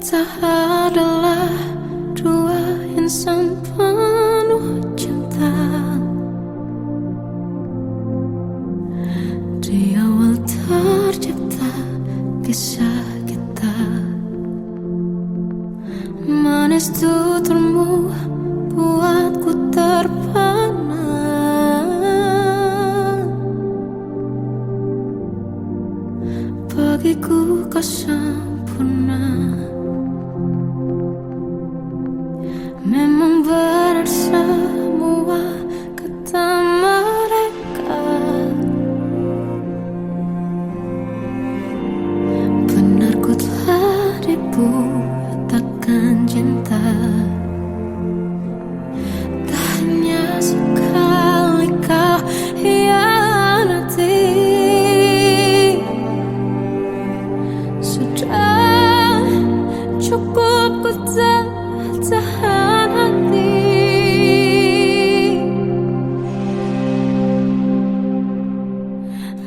Kita adalah dua insan penuh cinta. Di awal tercipta kisah kita, manis tuturmu buatku terpana. Bagiku kau sempurna. Memang benar semua kata mereka, benar ku telah dibutakan cinta. Tak hanya sekali kau hianati, sudah cukup ku tahan hati.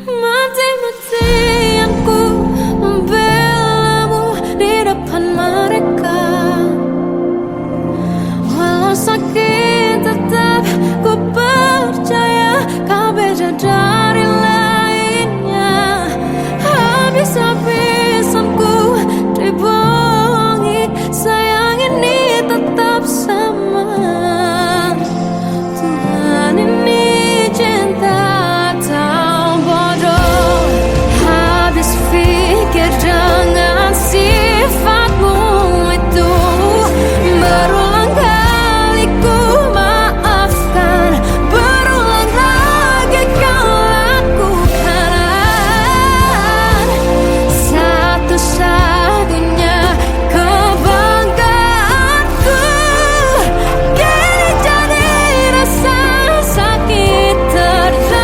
Mati-matian ku membelamu di depan mereka. Walau sakit tetap ku percaya kau beda dari lainnya. Habis-habisan ku dibohongi, sayang ini tetap sama. Tuhan ini cinta atau bodoh. Habis pikir dengan sifatmu itu, berulang kali ku maafkan, berulang lagi kau lakukan. Satu-satunya kebanggaanku kini jadi rasa sakit terdalam.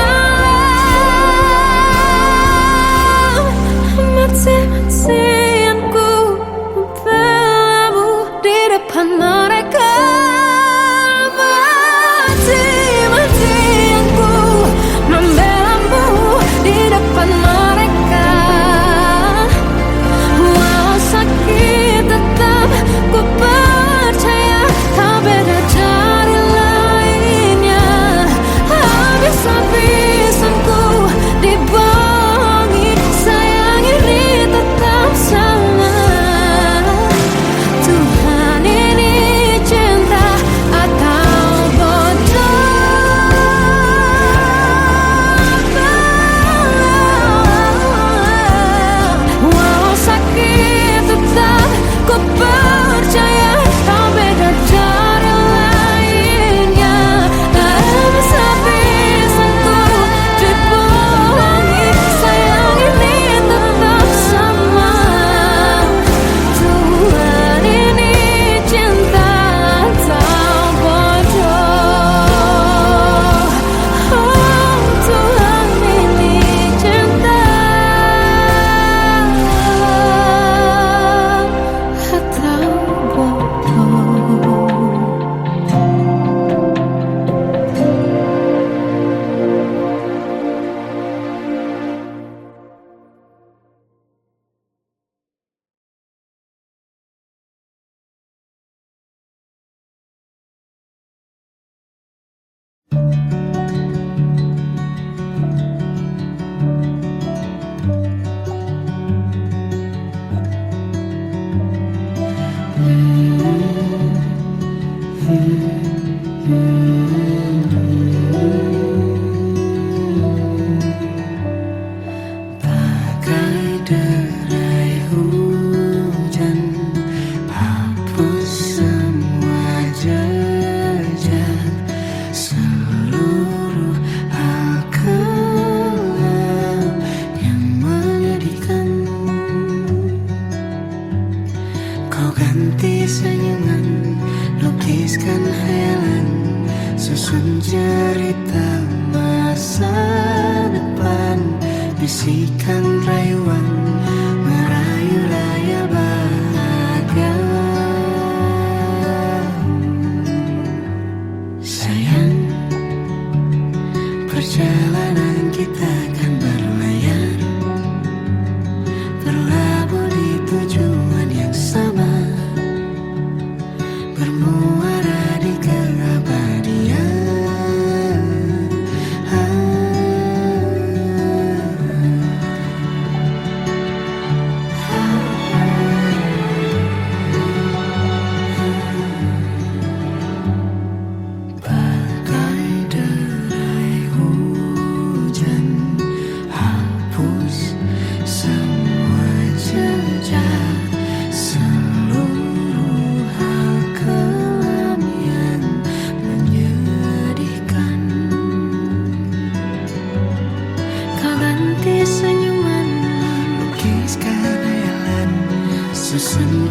Mati-matian ku membelamu di depan mereka. Mati-matian ku membelamu di depan mereka. Walau sakit tetap ku percaya kau beda dari lainnya. Habis-habisan ku dibohongi, sayang ini tetap sama. Tuhan ini cinta atau bodoh. Walau sakit tetap ku percaya kau beda dari lainnya. Habis-habisan ku dibohongi, sayang ini tetap sama. Tuhan ini cinta atau bodoh. Oh, Tuhan ini cinta atau bodoh. Bagai derai hujan, hapus semua jejak, seluruh hal kelam yang menyedihkan. Kau ganti senyuman, lukiskan hayalan, susun cerita masa depan. Bisikan rayuan, merayu layar bahagia. Sayang, perjalanan kita akan berlayar, berlabuh di tujuan yang sama.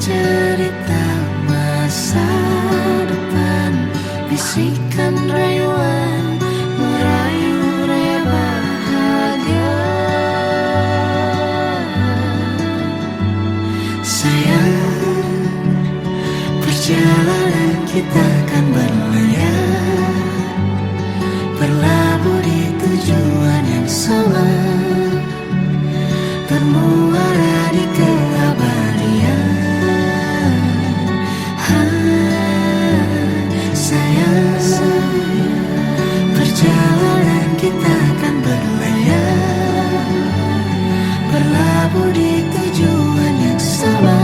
cerita masa depan, bisikan rayuan merayu raya bahagia. Sayang, perjalanan kita akan berlayar, berlabuh di tujuan yang sama, bermuara di keabadian. Sayang, perjalanan kita akan berlayar, berlabuh di tujuan yang sama.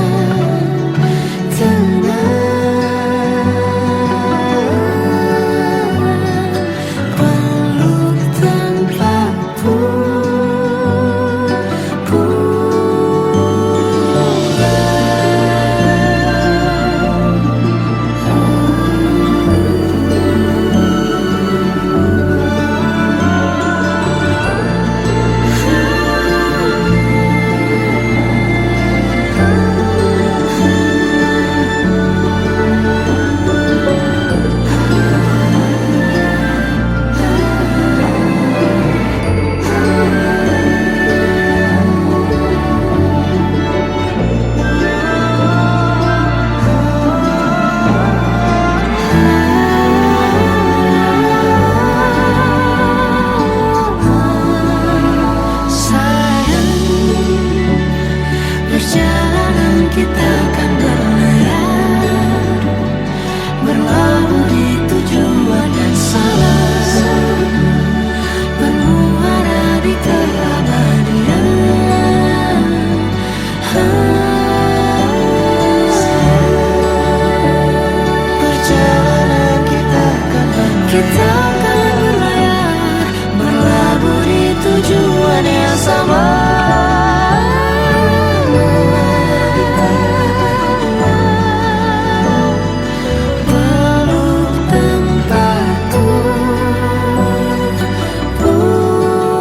Kita akan berlayar, berlabuh di tujuan yang sama. Peluk tempatku pulang.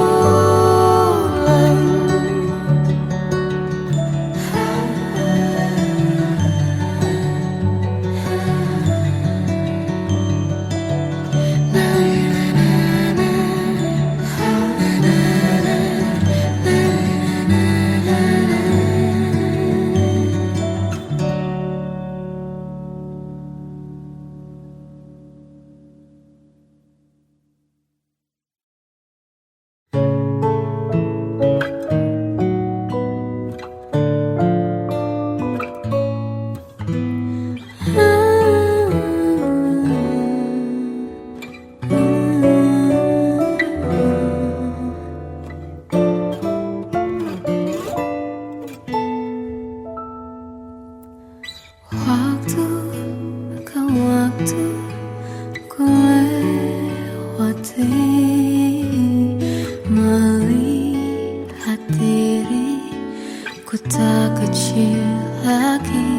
Waktu ke waktu ku lewati, melihat diriku tak kecil lagi.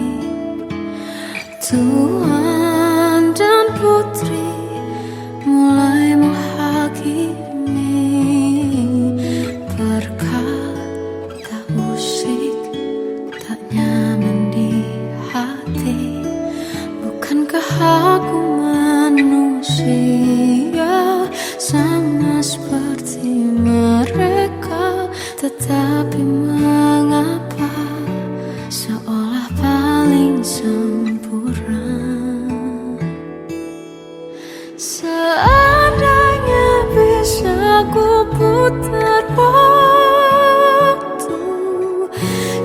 Tuan dan putri mulai menghakimi, berkata musik tak nyaman di hati. Bukankah aku manusia sama seperti mereka? Tetapi mengapa seolah paling sempurna? Seandainya bisa ku putar waktu,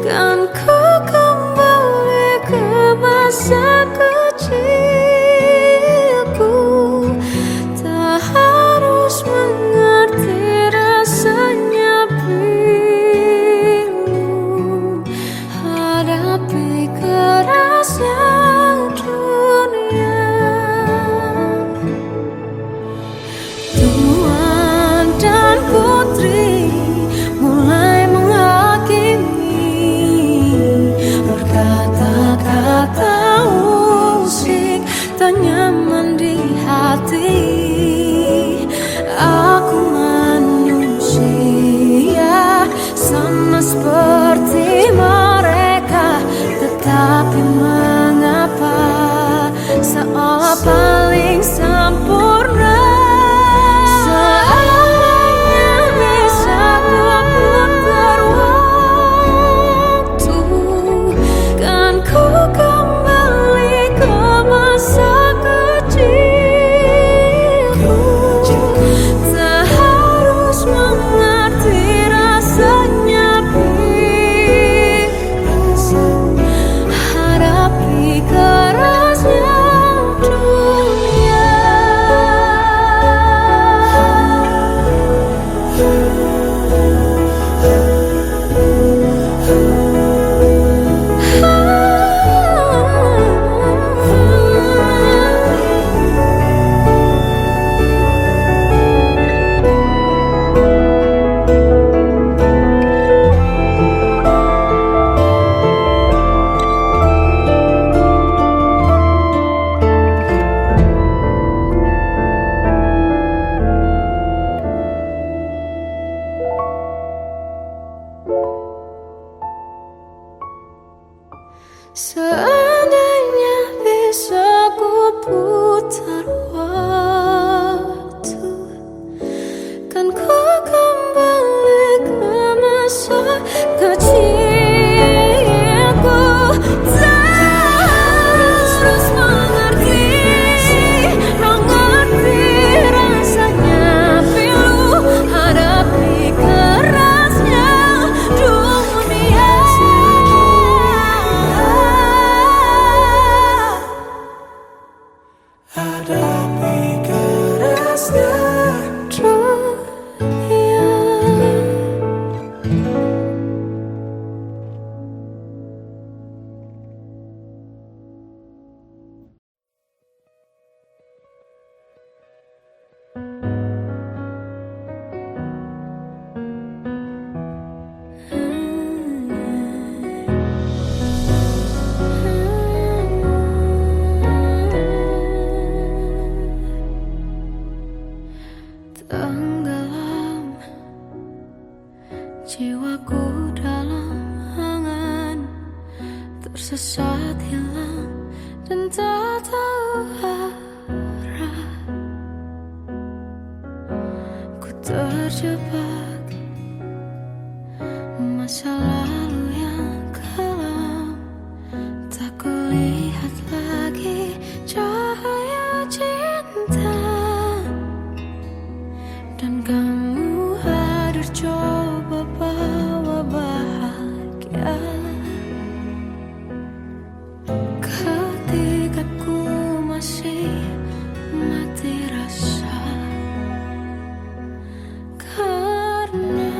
kan ku kembali ke masa kecilku. Tak harus mengerti rasanya bingung Seandainya bisa ku putar waktu, kan ku kembali ke masa kecilku. Terus mengerti, mengerti rasanya pilu hadapi kerasnya dunia. Hadapi kerasnya Dunia. Tenggelam jiwaku dalam angan, tersesat hilang dan tak tahu arah. Ku terjebak masa lalu yang kelam, tak kulihat lagi cahaya cinta. Dan kamu hadir coba bawa bahagia ketika ku masih mati rasa. Karena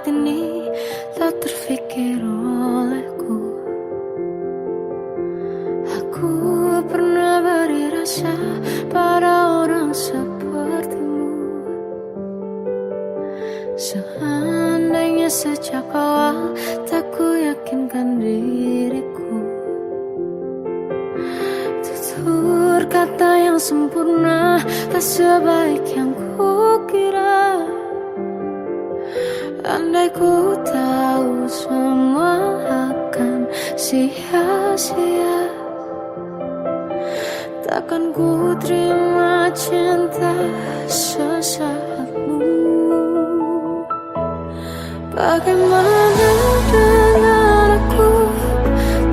ini tak terfikir olehku. Aku pernah beri rasa pada orang sepertimu. Seandainya sejak awal tak ku yakinkan diriku, tutur kata yang sempurna tak sebaik yang ku kira. Andai ku tahu semua akan sia-sia, takkan ku terima cinta sesaatmu. Bagaimana dengan aku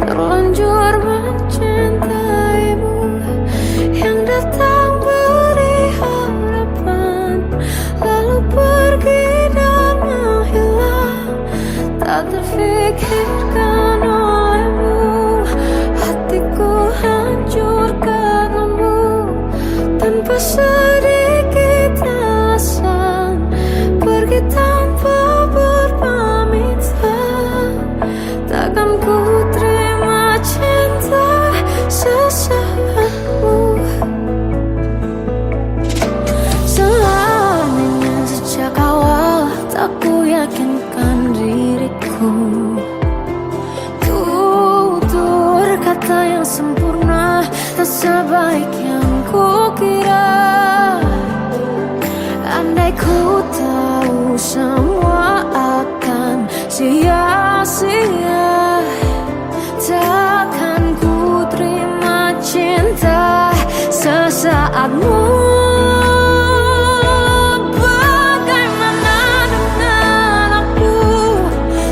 terlanjur mencintaimu, yang datang beri harapan lalu pergi dan menghilang, tak terfikirkan olehmu. Hatiku hancur karenamu tanpa sedikit alasan, pergi tanpa berpamitan. Takkan ku terima cinta sesaatmu. Seandainya sejak awal tak ku yakinkan diriku, tutur kata yang sempurna tak sebaik yang ku kira. Andai ku tahu semua akan sia-sia, takkan ku terima cinta sesaatmu. Bagaimana dengan aku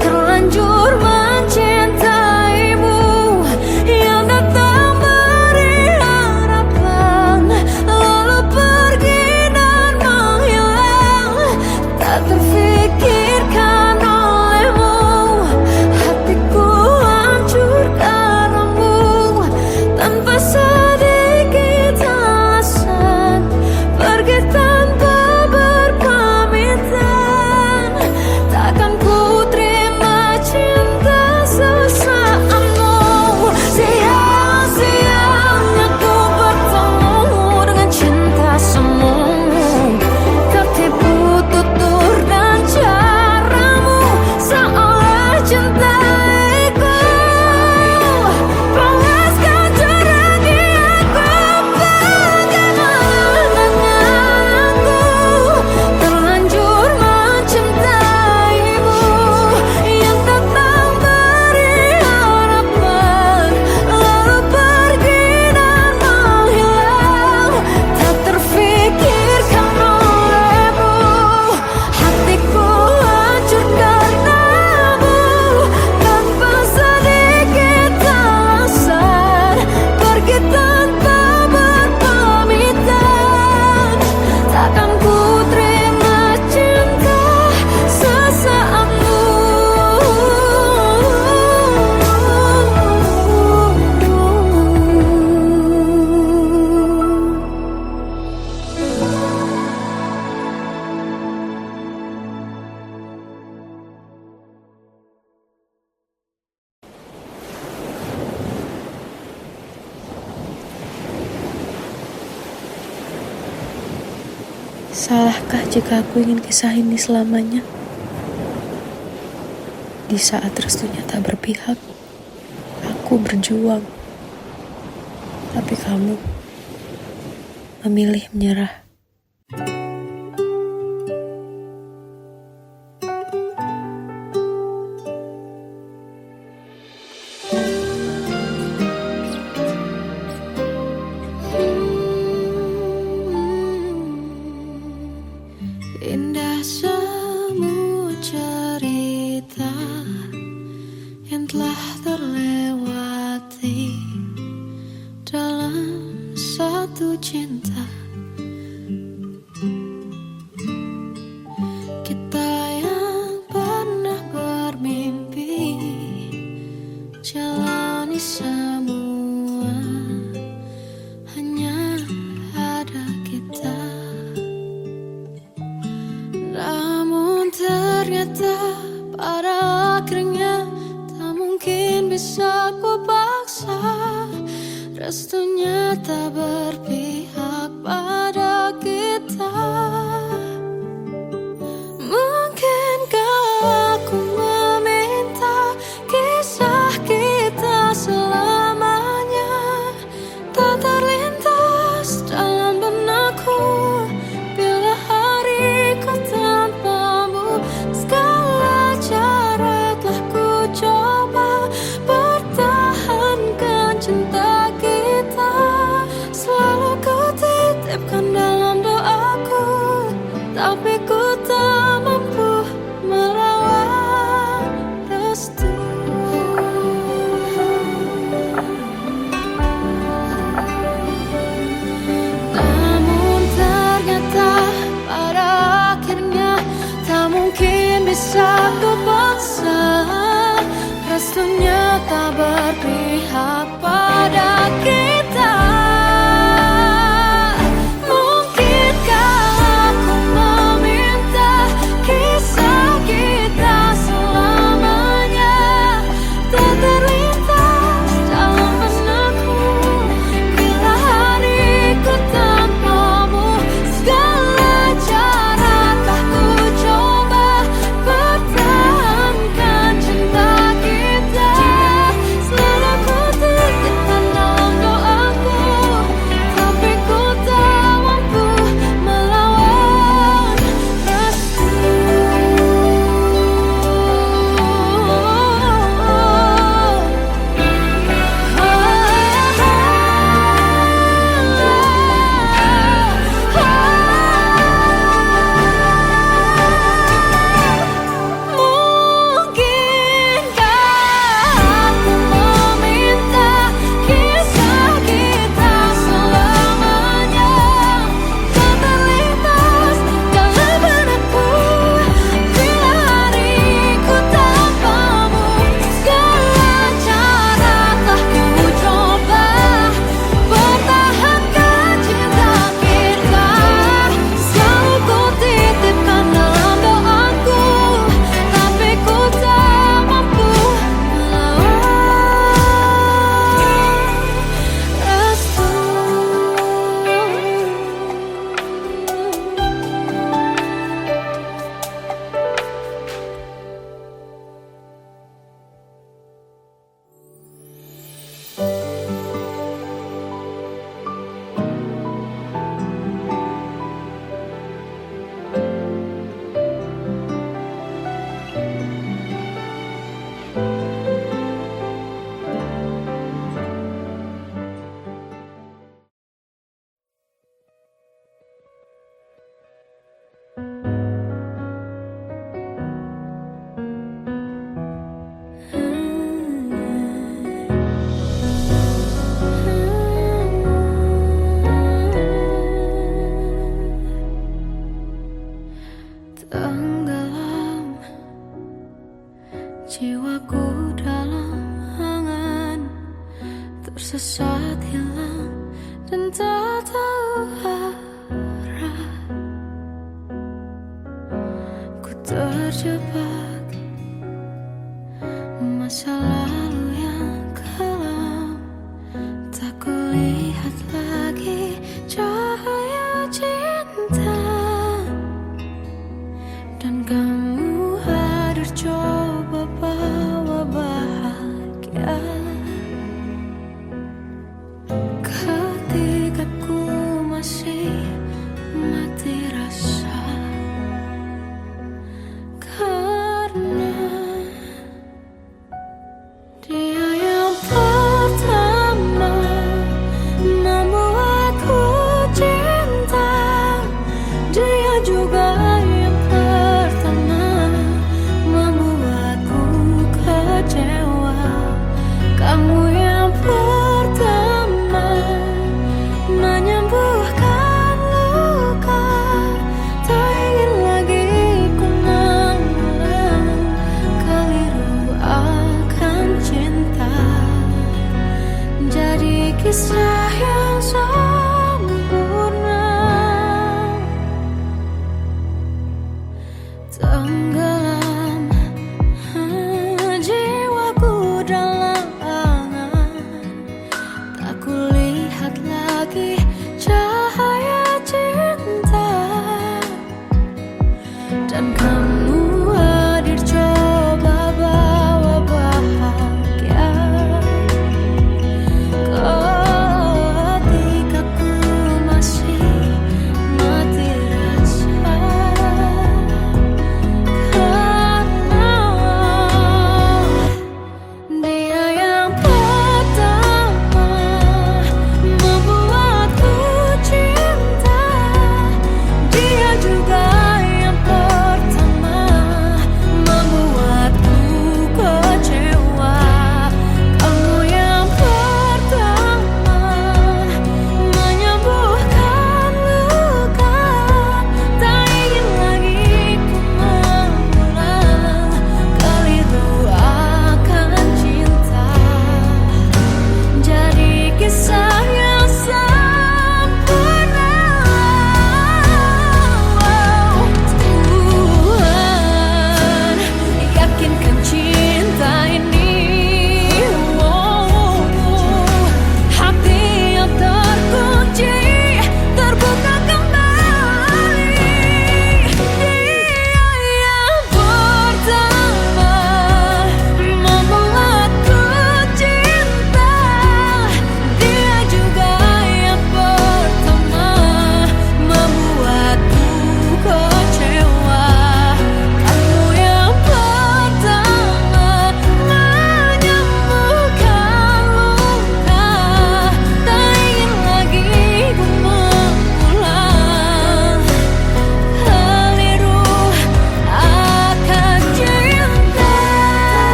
terlanjur mencintaimu, yang datang beri harapan lalu pergi dan menghilang, tak terfikirkan olehmu. Hatiku hancur karenamu tanpa sedikit alasan, pergi tanpa berpamitan. Takkan ku terima cinta sesaatmu. Sia-sianya ku bertemu dengan cinta semu, tertipu tutur dan caramu seolah cintaiku. Balas kau curang aku, bagaimana dengan aku terlanjur mencintaimu, yang datang beri harapan lalu pergi dan menghilang, tak terfikirkan olehmu. Hatiku hancur karenamu tanpa sedikit alasan, pergi tanpa berpamitan. Takkan ku terima cinta sesaatmu. Salahkah jika aku ingin kisah ini selamanya? Di saat restunya tak berpihak, aku berjuang. Tapi kamu memilih menyerah. Indah semua cerita yang telah terlewati dalam satu cinta. Kita yang pernah bermimpi jalani semua, hanya ada kita. Namun ternyata restunya tak berpihak pada kita. Mungkinkah aku meminta kisah kita selamanya tak terlintas dalam benakku bila hariku tanpamu. Segala cara telah ku coba pertahankan cinta kita. Selalu ku titipkan dalam doaku, tapi ku tak mampu melawan restu. Namun ternyata pada akhirnya tak mungkin bisa ku paksa. Restunya tak berpihak pada kita. Mungkinkah aku meminta kisah kita selamanya tak terlintas dalam benakku bila hariku tanpamu. Segala cara telah ku coba pertahankan cinta kita. Selalu ku titipkan dalam doaku, tapi ku tak mampu melawan restu. Mungkinkah aku meminta kisah kita selamanya tak terlintas dalam benakku bila hariku tanpamu. Segala cara telah ku coba pertahankan cinta kita. Selalu ku titipkan dalam doaku, tapi ku tak mampu melawan restu. Tenggelam jiwaku dalam angan, tersesat hilang dan tak tahu arah. Ku terjebak masa lalu yang kelam, tak kulihat lagi cahaya cinta. Dan kamu hadir coba bawa bahagia ketika ku masih mati rasa.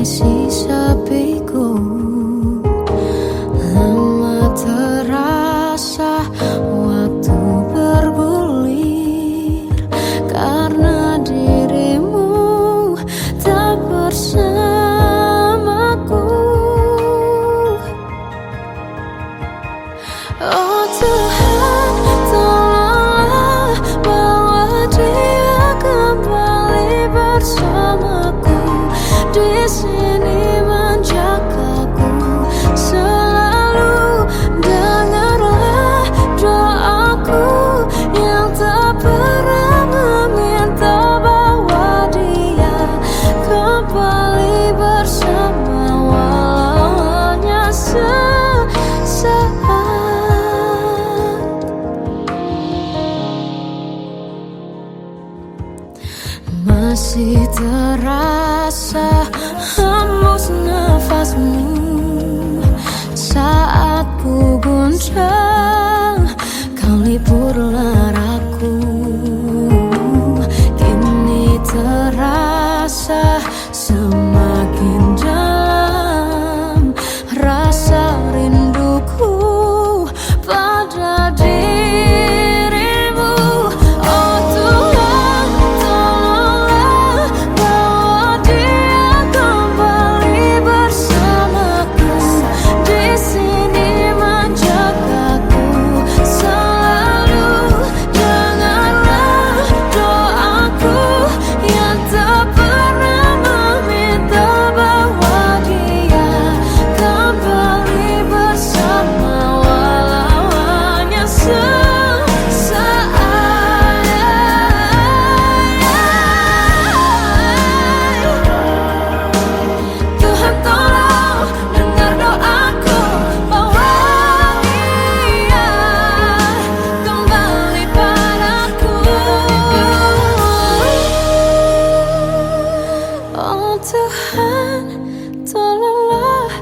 mengisi sepiku. Lama terasa waktu bergulir karena dirimu tak bersamaku. Oh Tuhan, tolonglah bawa dia kembali bersamaku. Di sini menjagaku selalu. Dengarlah doaku yang tak pernah meminta, bawa dia kembali bersama walau hanya sesaat. Masih terasa hembus nafasmu saat ku guncang, kau lipurlah raku. Kini terasa semakin dalam rasa rinduku pada dirimu. Oh Tuhan, tolonglah bawa dia kembali bersamaku. Di sini menjagaku selalu. Dengarlah doaku yang tak pernah meminta, bawa dia kembali bersama walau hanya sesaat. Tuhan tolong dengar doaku, bawa dia kembali padaku. Oh Tuhan, tolonglah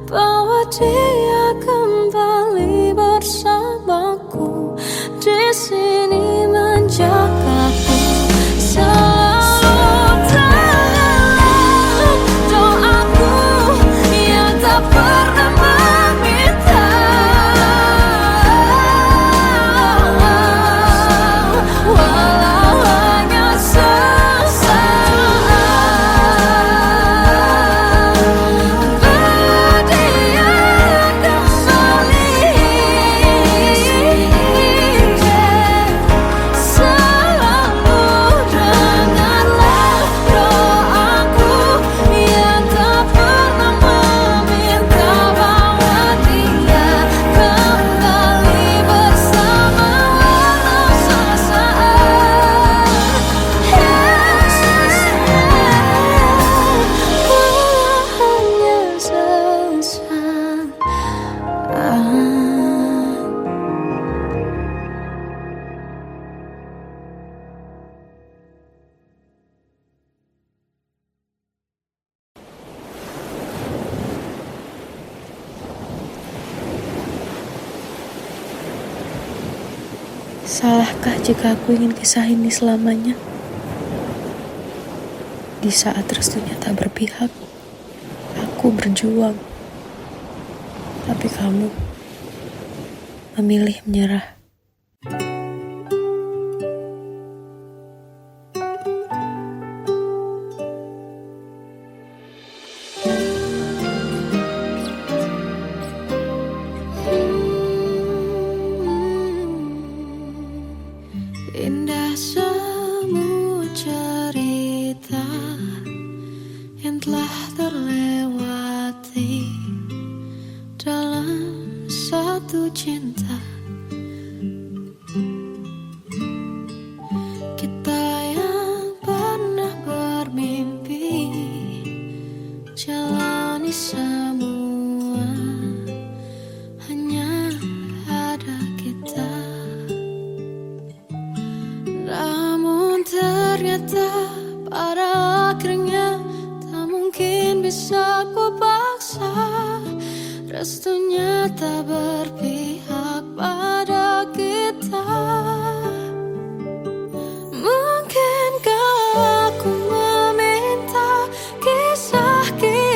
bawa dia kembali bersamaku. Di sini menjagaku selalu. Dengarlah doaku yang tak pernah meminta, walau hanya sesaat. Bawa dia kembali selalu. Dengarlah doaku yang tak pernah meminta, bawa dia kembali bersama walau sesaat. Walau hanya sesaat. Salahkah jika aku ingin kisah ini selamanya? Di saat restunya tak berpihak, aku berjuang. Tapi kamu memilih menyerah. Indah semua cerita yang telah terlewati dalam satu cinta. Kita yang pernah bermimpi jalani semua, hanya ada kita. Namun ternyata pada akhirnya tak mungkin bisa ku paksa. Restunya tak berpihak pada kita. Mungkinkah aku meminta kisah kita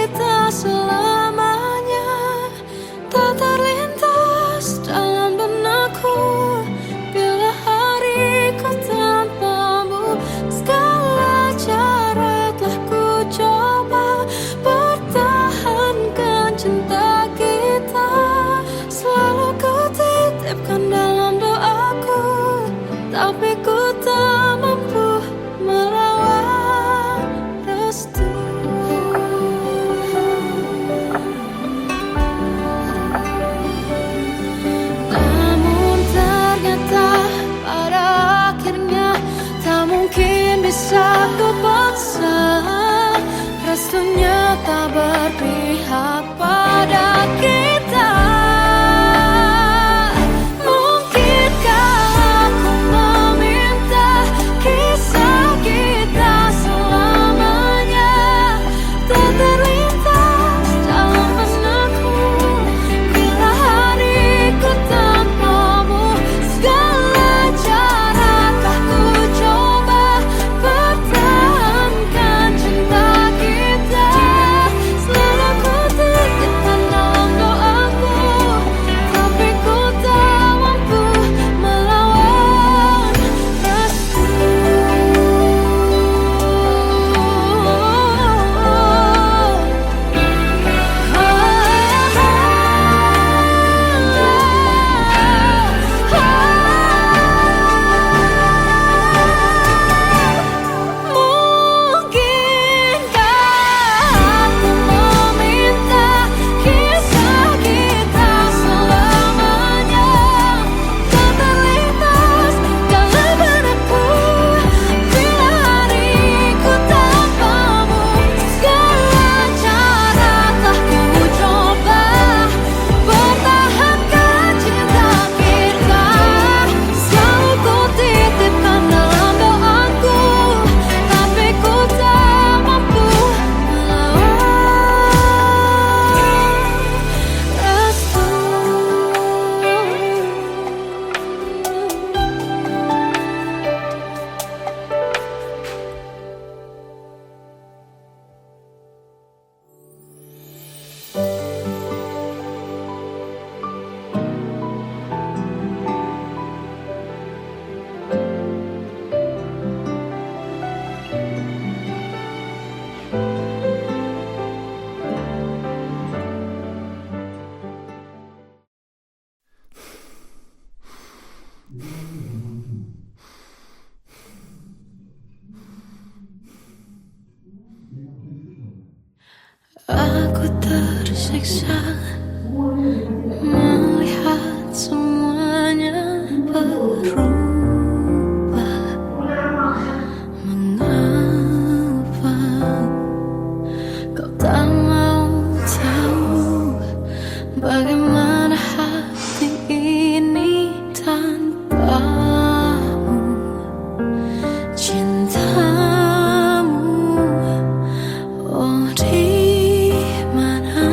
Aku tersiksa melihat semuanya berubah. Mengapa kau tak mau tahu bagaimana hati ini tanpamu? Cintamu, oh di mana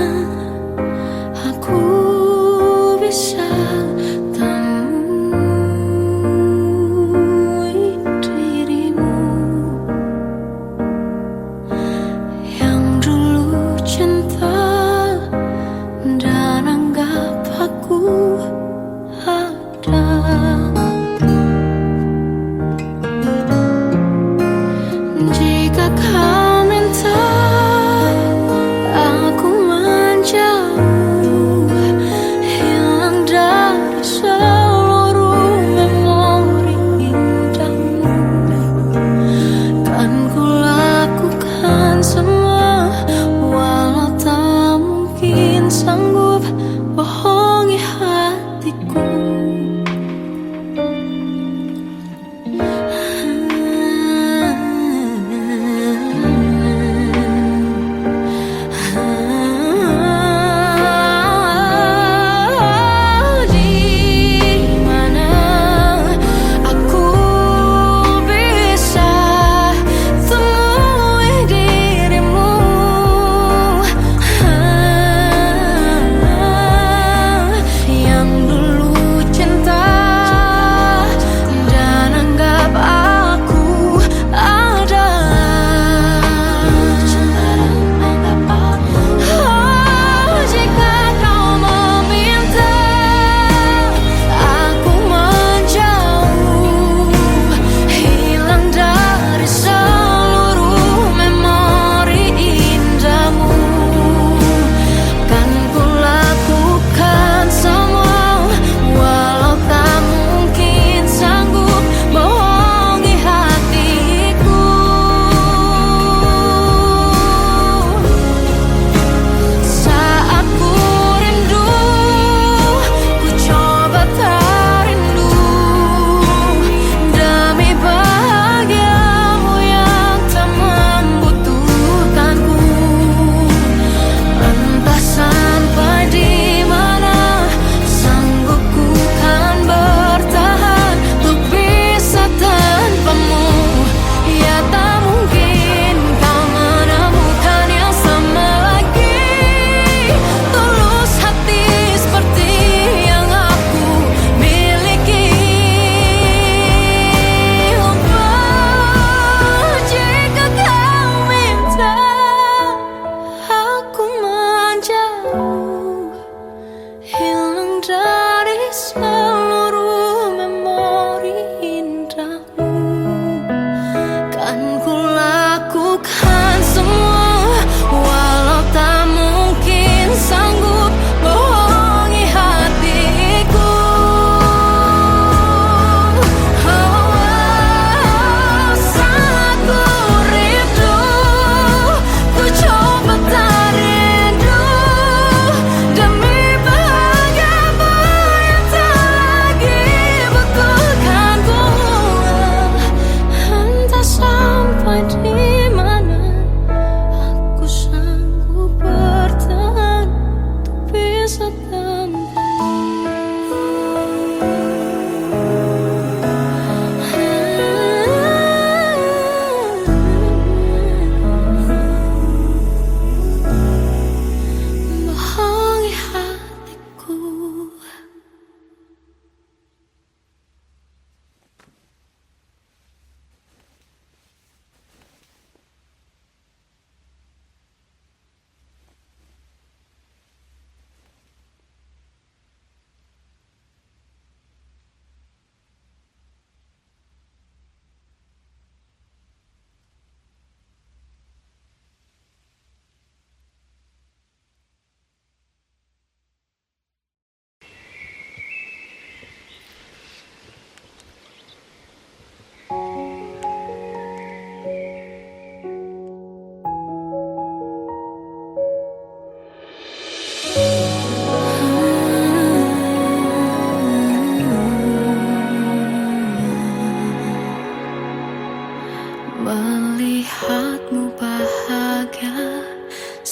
aku bisa temui dirimu yang dulu cinta dan anggap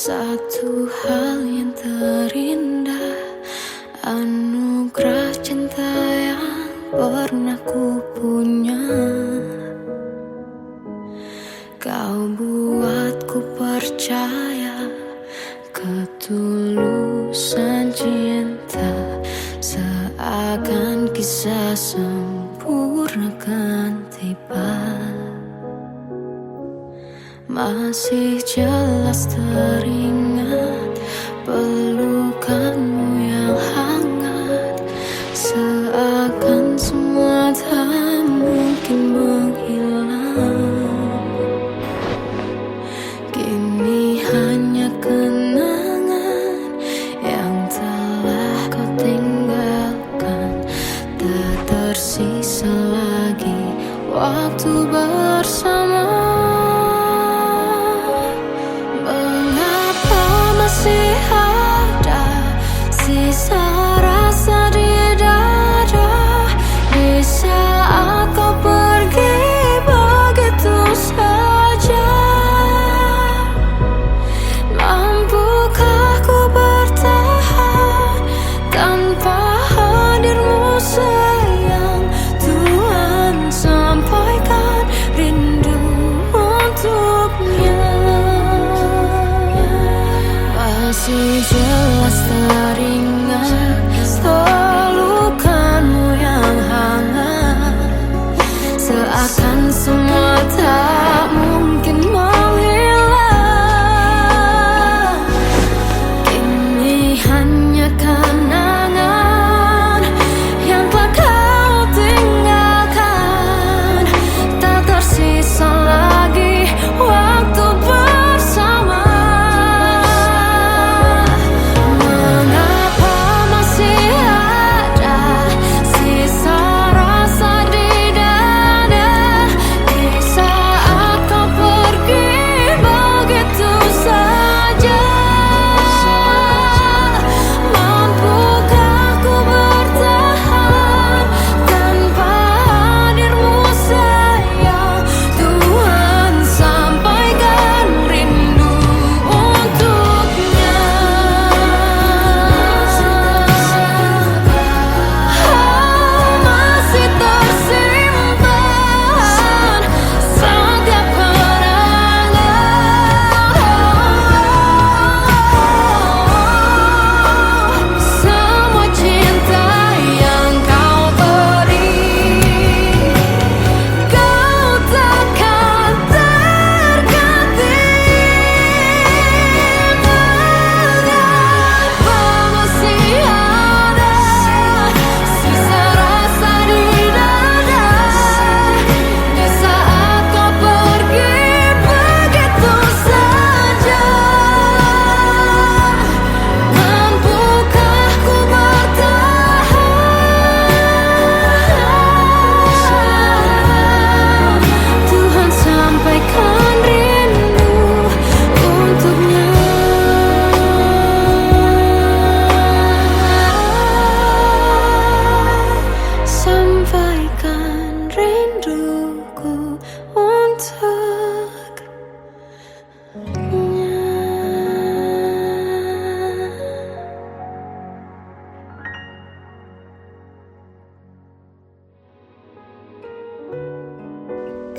Satu hal yang terindah, anugerah cinta yang pernah ku punya. Kau buatku percaya ketulusan cinta, seakan kisah sempurna kan tiba. Masih jelas teringat pelukanmu yang hangat, seakan semua tak mungkin menghilang. Kini hanya kenangan yang telah kau tinggalkan, tak tersisa lagi waktu bersama. Masih ada sisa rasa di dada di saat kau pergi begitu saja. Mampukah ku bertahan tanpa hadirmu sayang? Tuhan sampaikan rindu untuknya. Masih jelas teringat pelukanmu yang hangat, seakan semua tak mungkin menghilang. Kini hanya kenangan yang telah kau tinggalkan, tak tersisa lagi waktu bersama.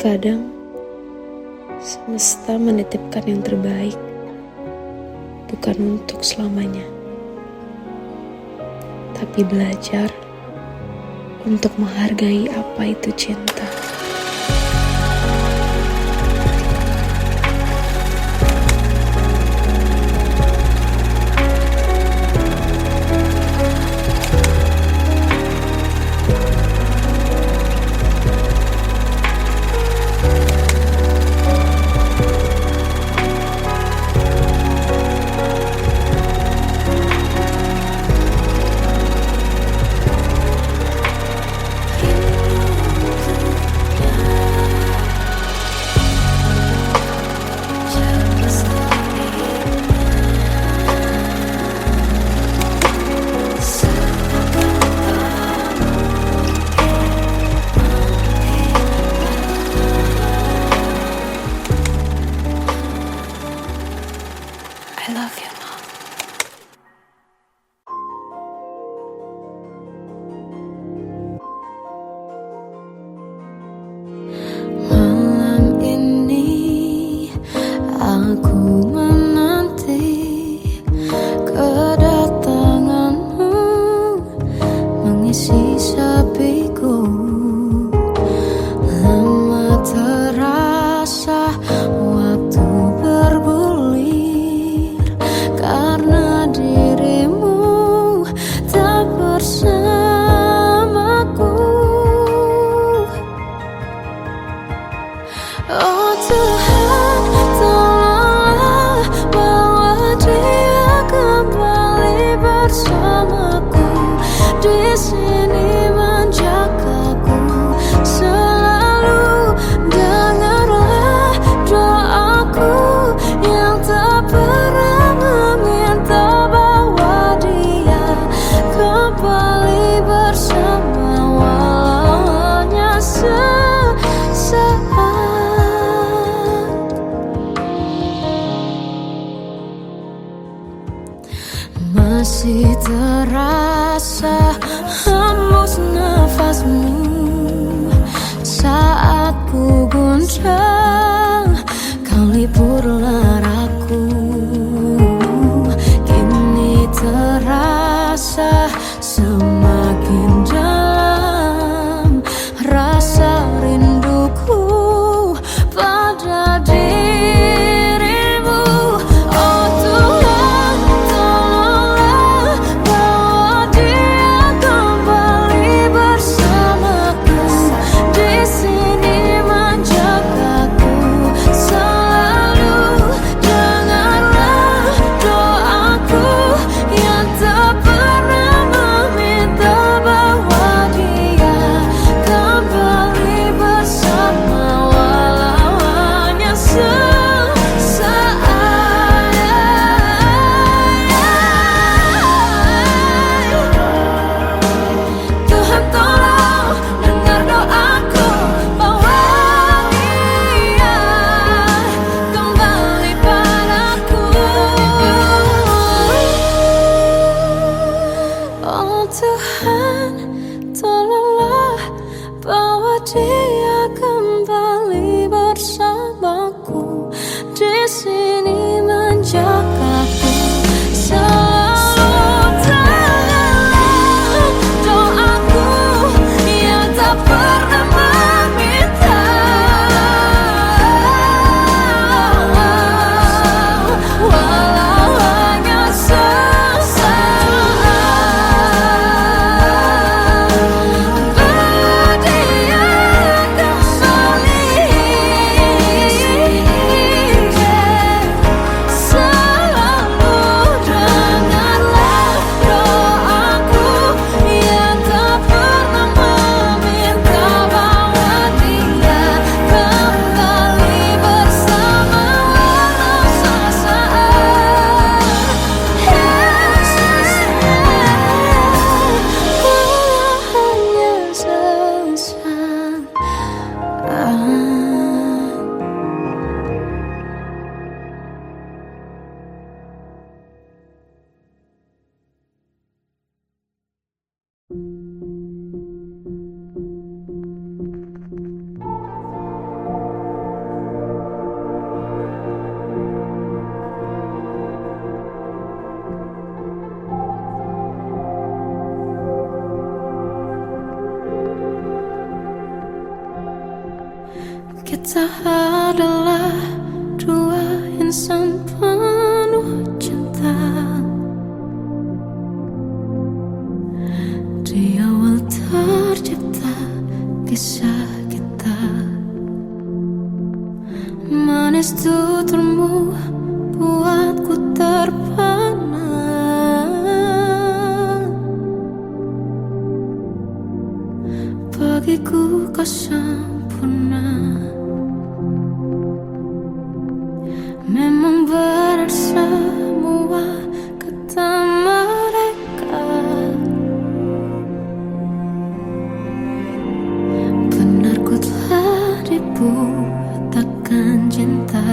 Kadang semesta menitipkan yang terbaik, bukan untuk selamanya, tapi belajar untuk menghargai apa itu cinta. love you, Mom. Malam ini aku menanti kedatanganmu mengisi sepiku. Lama terasa waktu bergulir karena dirimu tak bersamaku. Oh Tuhan, tolonglah bawa dia kembali bersamaku. Di sini menjagaku selalu. Dengarlah doaku yang tak pernah meminta, bawa dia kembali bersama walau hanya sesaat. Masih terasa hembus nafasmu saat ku guncang, kau liburlah aku. Kini terasa semakin dalam rasa rinduku pada dirimu. Oh Tuhan, tolonglah bawa dia kembali bersamaku. Di sini menjagaku selalu. Dengarlah doaku yang tak pernah meminta, bawa dia kembali bersama walau hanya sesaat. Tuhan tolong dengar doaku, bawa dia kembali padaku. Oh Tuhan, tolonglah bawa dia kembali bersamaku. Di sini menjagaku selalu. Dengarlah doaku yang tak pernah meminta, walau hanya sesaat. Bawa dia kembali selalu. Dengarlah doaku yang tak pernah meminta, bawa dia kembali bersama walau sesaat. Walau hanya sesaat. Kita adalah dua insan penuh cinta. Di awal tercipta kisah kita. Manis tuturmu buatku terpana. Bagiku kau sempurna. Memang benar semua kata mereka. Benar ku telah dibuat takkan cinta.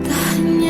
Tak hanya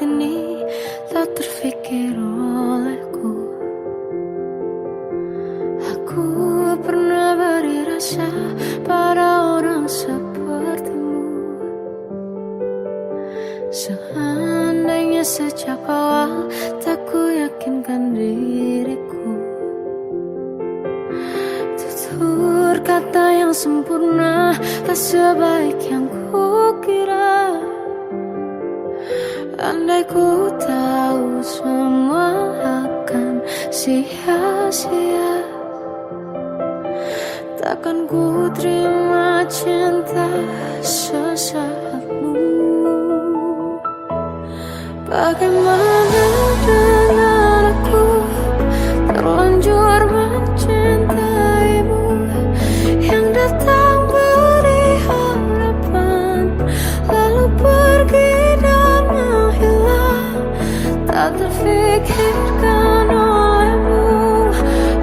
saat ini tak terfikir olehku. Aku pernah beri rasa pada orang sepertimu. Seandainya sejak awal tak ku yakinkan diriku, tutur kata yang sempurna tak sebaik yang ku kira. Andai ku tahu semua akan sia-sia, takkan ku terima cinta sesaatmu. Bagaimana dengan aku terlanjur mencintaimu, yang datang beri harapan lalu pergi dan menghilang, tak terfikirkan olehmu.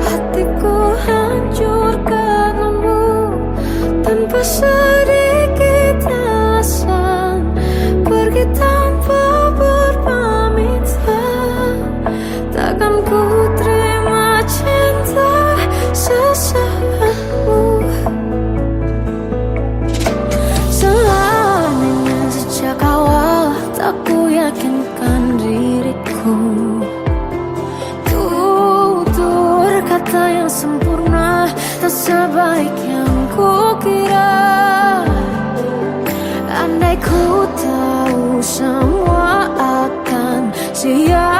Hatiku hancur karenamu, tanpa sedikit alasan, pergi tanpa berpamitan. Takkan ku terima cinta sesaatmu. Seandainya sejak awal tak ku yakinkan diriku, tutur kata yang sempurna tak sebaik yang ku kira. Andai ku tahu semua akan sia-sia,